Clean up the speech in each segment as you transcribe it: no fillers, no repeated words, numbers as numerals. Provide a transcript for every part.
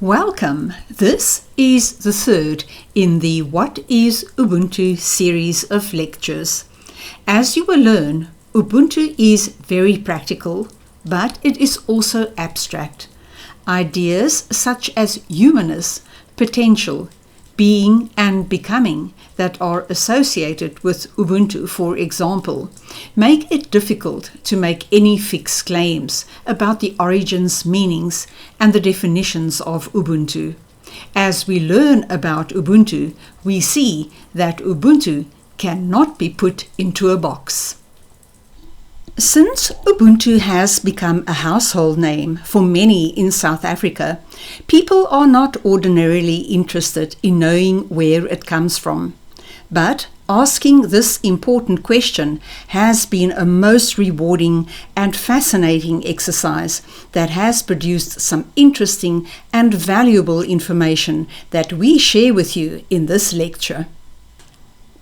Welcome! This is the third in the What is Ubuntu series of lectures. As you will learn, Ubuntu is very practical, but it is also abstract. Ideas such as humanness, potential, being and becoming that are associated with Ubuntu, for example, make it difficult to make any fixed claims about the origins, meanings, and the definitions of Ubuntu. As we learn about Ubuntu, we see that Ubuntu cannot be put into a box. Since Ubuntu has become a household name for many in South Africa, people are not ordinarily interested in knowing where it comes from. But asking this important question has been a most rewarding and fascinating exercise that has produced some interesting and valuable information that we share with you in this lecture.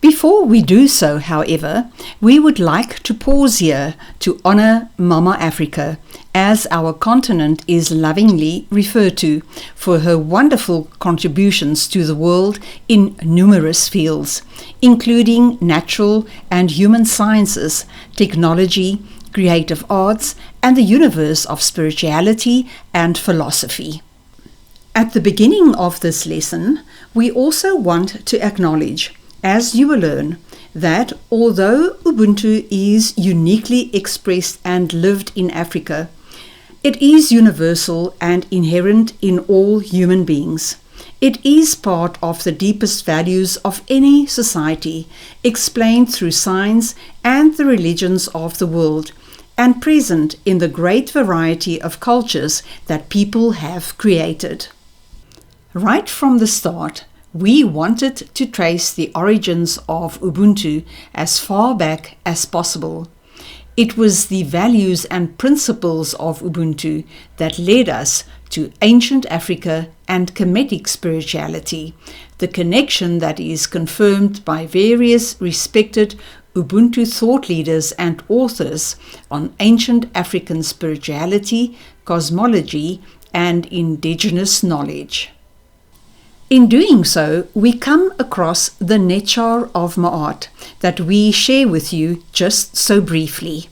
Before we do so, however, we would like to pause here to honor Mama Africa, as our continent is lovingly referred to, for her wonderful contributions to the world in numerous fields, including natural and human sciences, technology, creative arts, and the universe of spirituality and philosophy. At the beginning of this lesson, we also want to acknowledge, as you will learn, that although Ubuntu is uniquely expressed and lived in Africa, it is universal and inherent in all human beings. It is part of the deepest values of any society, explained through science and the religions of the world, and present in the great variety of cultures that people have created. Right from the start, we wanted to trace the origins of Ubuntu as far back as possible. It was the values and principles of Ubuntu that led us to ancient Africa and Kemetic spirituality, the connection that is confirmed by various respected Ubuntu thought leaders and authors on ancient African spirituality, cosmology, and indigenous knowledge. In doing so, we come across the Nature of Ma'at that we share with you just so briefly.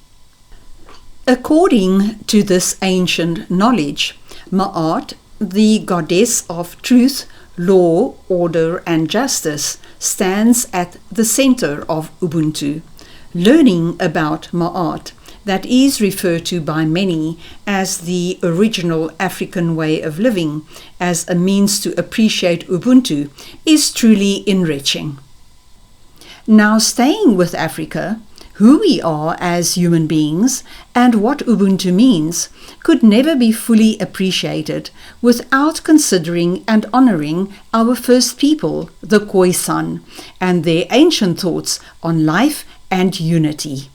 According to this ancient knowledge, Ma'at, the goddess of truth, law, order, and justice, stands at the center of Ubuntu. Learning about Ma'at, that is referred to by many as the original African way of living, as a means to appreciate Ubuntu, is truly enriching. Now, staying with Africa, who we are as human beings and what Ubuntu means could never be fully appreciated without considering and honoring our first people, the Khoisan, and their ancient thoughts on life and unity.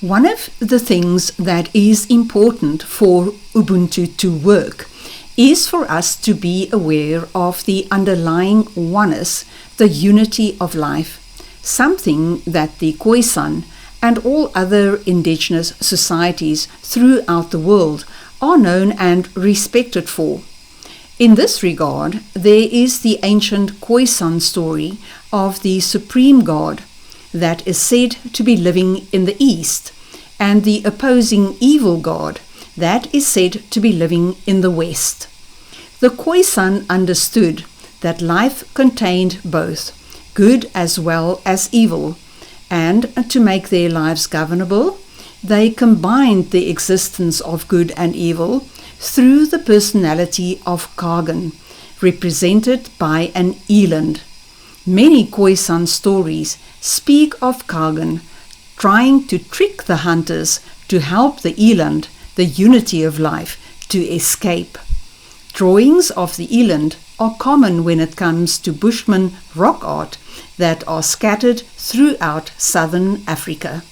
One of the things that is important for Ubuntu to work is for us to be aware of the underlying oneness, the unity of life, something that the Khoisan and all other indigenous societies throughout the world are known and respected for. In this regard, there is the ancient Khoisan story of the supreme god that is said to be living in the east, and the opposing evil god that is said to be living in the west. The Khoisan understood that life contained both good as well as evil, and to make their lives governable, they combined the existence of good and evil through the personality of Kagan, represented by an eland. Many Khoisan stories speak of Kagan trying to trick the hunters to help the eland, the unity of life, to escape. Drawings of the eland are common when it comes to Bushman rock art that are scattered throughout southern Africa.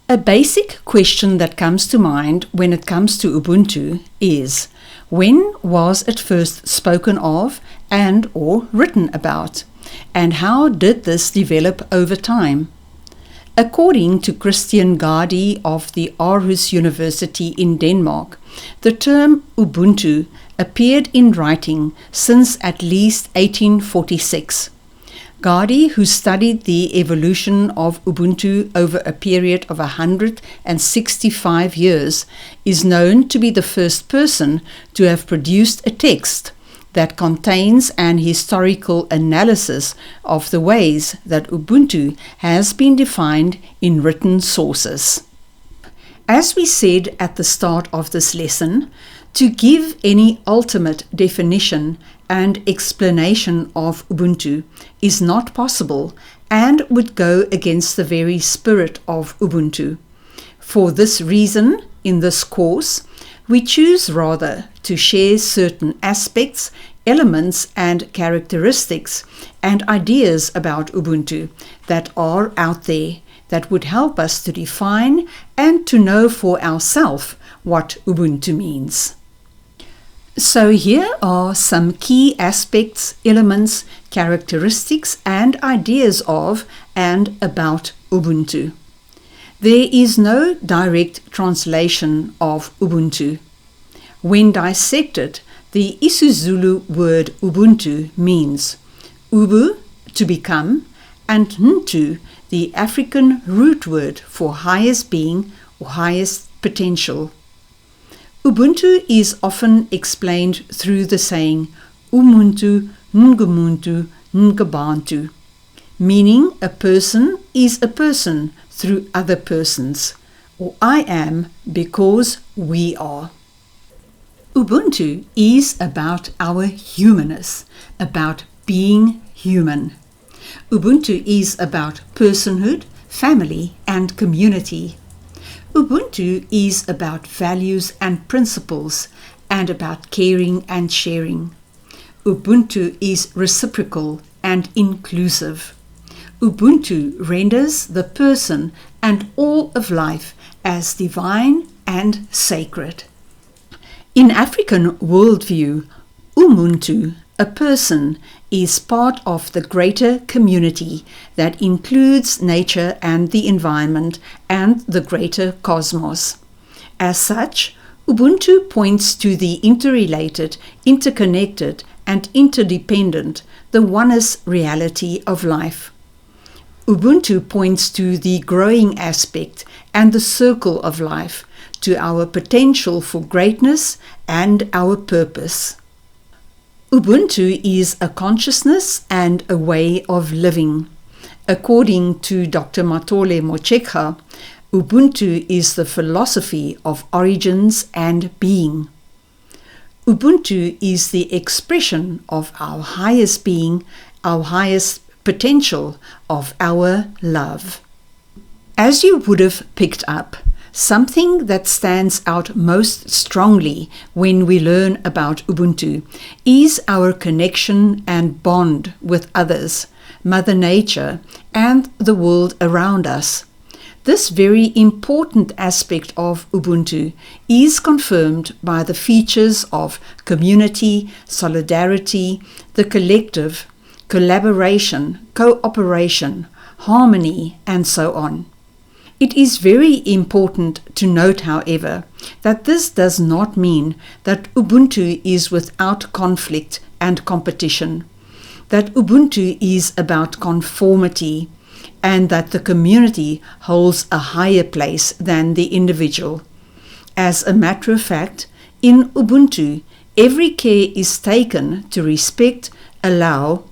A basic question that comes to mind when it comes to Ubuntu is, when was it first spoken of and or written about? And how did this develop over time? According to Christian Gardi of the Aarhus University in Denmark, the term Ubuntu appeared in writing since at least 1846. Gadi, who studied the evolution of Ubuntu over a period of 165 years, is known to be the first person to have produced a text that contains an historical analysis of the ways that Ubuntu has been defined in written sources. As we said at the start of this lesson, to give any ultimate definition and explanation of Ubuntu is not possible and would go against the very spirit of Ubuntu. For this reason, in this course, we choose rather to share certain aspects, elements and characteristics and ideas about Ubuntu that are out there that would help us to define and to know for ourselves what Ubuntu means. So here are some key aspects, elements, characteristics and ideas of and about Ubuntu. There is no direct translation of Ubuntu. When dissected, the isiZulu word Ubuntu means ubu, to become, and ntu, the African root word for highest being or highest potential. Ubuntu is often explained through the saying umuntu, ngumuntu, ngabantu, meaning a person is a person through other persons, or I am because we are. Ubuntu is about our humanness, about being human. Ubuntu is about personhood, family and community. Ubuntu is about values and principles and about caring and sharing. Ubuntu is reciprocal and inclusive. Ubuntu renders the person and all of life as divine and sacred. In African worldview, umuntu, a person, is part of the greater community that includes nature and the environment and the greater cosmos. As such, Ubuntu points to the interrelated, interconnected, and interdependent, the oneness reality of life. Ubuntu points to the growing aspect and the circle of life, to our potential for greatness and our purpose. Ubuntu is a consciousness and a way of living. According to Dr. Matole Mochekga, Ubuntu is the philosophy of origins and being. Ubuntu is the expression of our highest being, our highest potential, of our love. As you would have picked up, something that stands out most strongly when we learn about Ubuntu is our connection and bond with others, Mother Nature, and the world around us. This very important aspect of Ubuntu is confirmed by the features of community, solidarity, the collective, collaboration, cooperation, harmony, and so on. It is very important to note, however, that this does not mean that Ubuntu is without conflict and competition, that Ubuntu is about conformity, and that the community holds a higher place than the individual. As a matter of fact, in Ubuntu, every care is taken to respect, allow,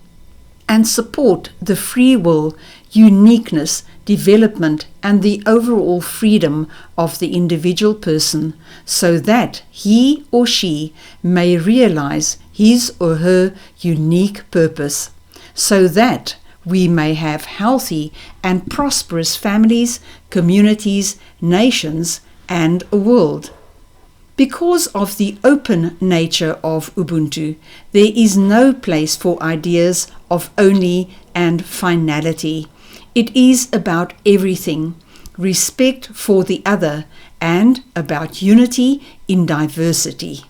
and support the free will, uniqueness, development, and the overall freedom of the individual person, so that he or she may realize his or her unique purpose, so that we may have healthy and prosperous families, communities, nations, and a world. Because of the open nature of Ubuntu, there is no place for ideas of only and finality. It is about everything, respect for the other, and about unity in diversity.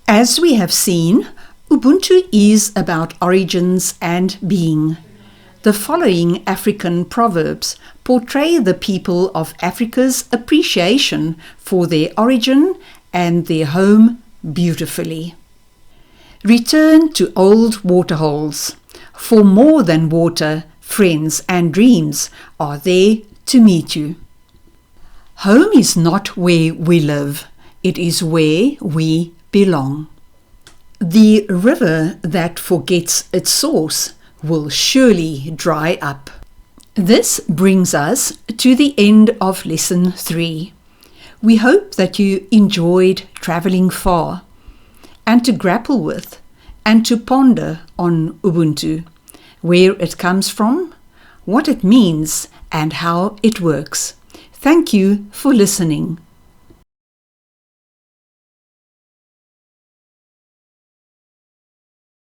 As we have seen, Ubuntu is about origins and being. The following African proverbs portray the people of Africa's appreciation for their origin and their home, beautifully. Return to old waterholes, for more than water, friends and dreams are there to meet you. Home is not where we live, it is where we belong. The river that forgets its source will surely dry up. This brings us to the end of Lesson 3. We hope that you enjoyed travelling far and to grapple with and to ponder on Ubuntu, where it comes from, what it means, and how it works. Thank you for listening.